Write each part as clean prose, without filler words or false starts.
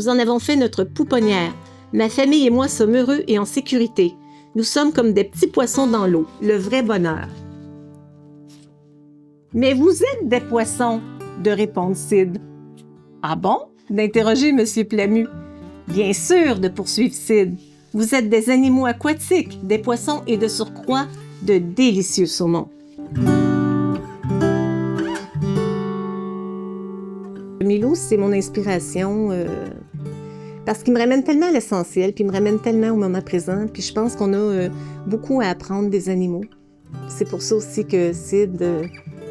Nous en avons fait notre pouponnière. Ma famille et moi sommes heureux et en sécurité. Nous sommes comme des petits poissons dans l'eau, le vrai bonheur. Mais vous êtes des poissons, de répondre Sid. Ah bon? D'interroger M. Plamu. Bien sûr, de poursuivre Sid. Vous êtes des animaux aquatiques, des poissons et de surcroît, de délicieux saumons. Milou, c'est mon inspiration parce qu'il me ramène tellement à l'essentiel, puis il me ramène tellement au moment présent, puis je pense qu'on a beaucoup à apprendre des animaux. C'est pour ça aussi que Sid,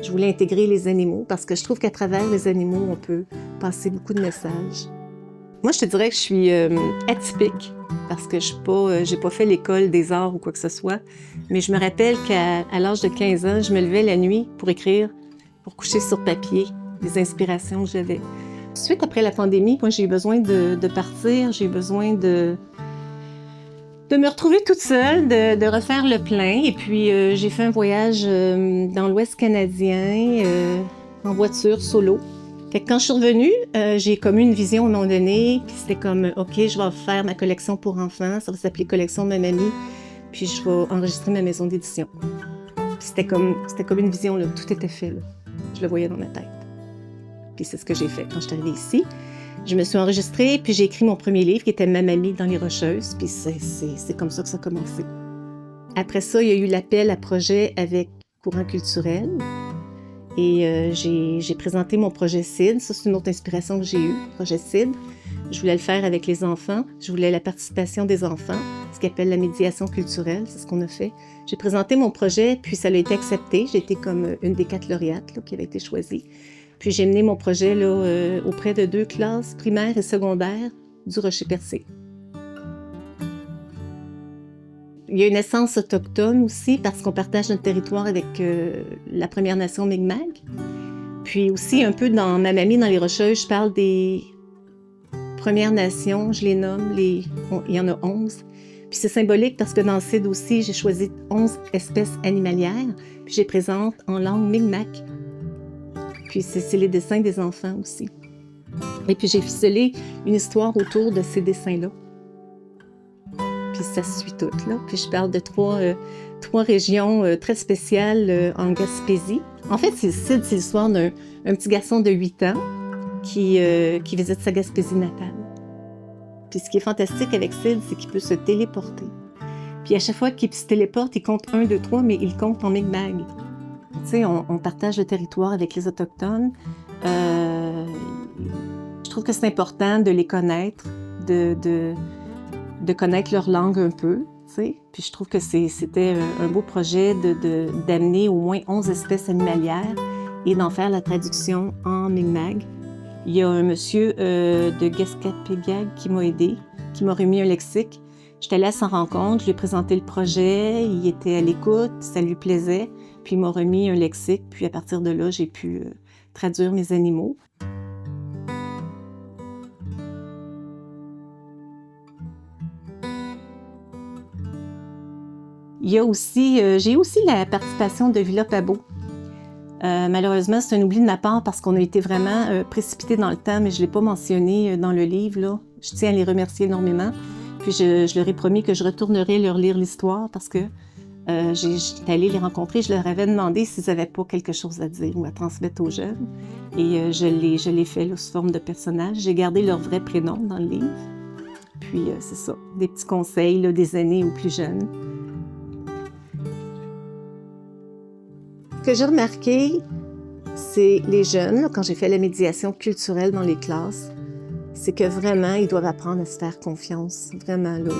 je voulais intégrer les animaux, parce que je trouve qu'à travers les animaux, on peut passer beaucoup de messages. Moi, je te dirais que je suis atypique, parce que j'ai pas fait l'école des arts ou quoi que ce soit, mais je me rappelle qu'à l'âge de 15 ans, je me levais la nuit pour écrire, pour coucher sur papier des inspirations que j'avais. Suite après la pandémie, moi, j'ai eu besoin de partir, j'ai eu besoin de me retrouver toute seule, de refaire le plein. Et puis, j'ai fait un voyage dans l'Ouest canadien, en voiture, solo. Fait que quand je suis revenue, j'ai comme eu une vision à un moment donné, puis c'était comme, OK, je vais faire ma collection pour enfants, ça va s'appeler Collection de ma mamie, puis je vais enregistrer ma maison d'édition. C'était comme une vision, là, tout était fait, là. Je le voyais dans ma tête. Puis c'est ce que j'ai fait quand je suis arrivée ici. Je me suis enregistrée, puis j'ai écrit mon premier livre qui était Ma mamie dans les Rocheuses, puis c'est comme ça que ça a commencé. Après ça, il y a eu l'appel à projet avec Courant culturel, et j'ai présenté mon projet CID. Ça, c'est une autre inspiration que j'ai eue, projet CID. Je voulais le faire avec les enfants, je voulais la participation des enfants, ce qu'on appelle la médiation culturelle, c'est ce qu'on a fait. J'ai présenté mon projet, puis ça a été accepté. J'ai été comme une des 4 lauréates là, qui avait été choisie. Puis j'ai mené mon projet là, auprès de 2 classes primaires et secondaires du Rocher-Percé. Il y a une essence autochtone aussi parce qu'on partage notre territoire avec la Première Nation Mi'kmaq. Puis aussi un peu dans Ma mamie dans les Rocheuses, je parle des Premières Nations, je les nomme, il y en a 11. Puis c'est symbolique parce que dans le CID aussi, j'ai choisi 11 espèces animalières, puis je les présente en langue Mi'kmaq. Puis c'est les dessins des enfants aussi. Et puis j'ai ficelé une histoire autour de ces dessins-là. Puis ça se suit tout, là. Puis je parle de trois régions très spéciales en Gaspésie. En fait, c'est l'histoire d'un petit garçon de 8 ans qui visite sa Gaspésie natale. Puis ce qui est fantastique avec Sid, c'est qu'il peut se téléporter. Puis à chaque fois qu'il se téléporte, il compte 1, 2, 3, mais il compte en Mi'kmaq. Tu sais, on partage le territoire avec les Autochtones. Je trouve que c'est important de les connaître, de connaître leur langue un peu, tu sais. Puis je trouve que c'était un beau projet d'amener au moins 11 espèces animalières et d'en faire la traduction en Mi'kmaq. Il y a un monsieur de Gaspésiac qui m'a aidé, qui m'a remis un lexique. J'étais allée à sa rencontre, je lui ai présenté le projet, il était à l'écoute, ça lui plaisait, puis il m'a remis un lexique, puis à partir de là, j'ai pu traduire mes animaux. J'ai aussi la participation de Villa Pabo. Malheureusement, c'est un oubli de ma part parce qu'on a été vraiment précipité dans le temps, mais je ne l'ai pas mentionné dans le livre, là. Je tiens à les remercier énormément. Puis je leur ai promis que je retournerai leur lire l'histoire parce que j'étais allée les rencontrer. Je leur avais demandé s'ils n'avaient pas quelque chose à dire ou à transmettre aux jeunes. Et je l'ai fait là, sous forme de personnages. J'ai gardé leur vrai prénom dans le livre. Puis c'est ça, des petits conseils là, des aînés aux plus jeunes. Ce que j'ai remarqué, c'est les jeunes, là, quand j'ai fait la médiation culturelle dans les classes, c'est que vraiment, ils doivent apprendre à se faire confiance. Vraiment, là,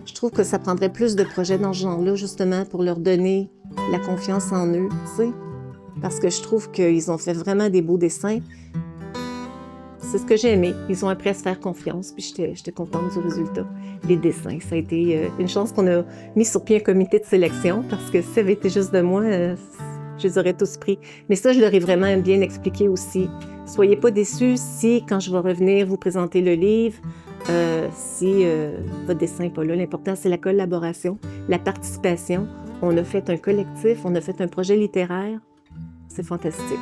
je trouve que ça prendrait plus de projets dans ce genre-là, justement, pour leur donner la confiance en eux, tu sais. Parce que je trouve qu'ils ont fait vraiment des beaux dessins. C'est ce que j'ai aimé. Ils ont appris à se faire confiance, puis j'étais contente du résultat. Les dessins, ça a été une chance qu'on a mis sur pied un comité de sélection, parce que si ça avait été juste de moi, je les aurais tous pris. Mais ça, je leur ai vraiment bien expliqué aussi. Soyez pas déçus si, quand je vais revenir vous présenter le livre, si votre dessin n'est pas là. L'important, c'est la collaboration, la participation. On a fait un collectif, on a fait un projet littéraire. C'est fantastique.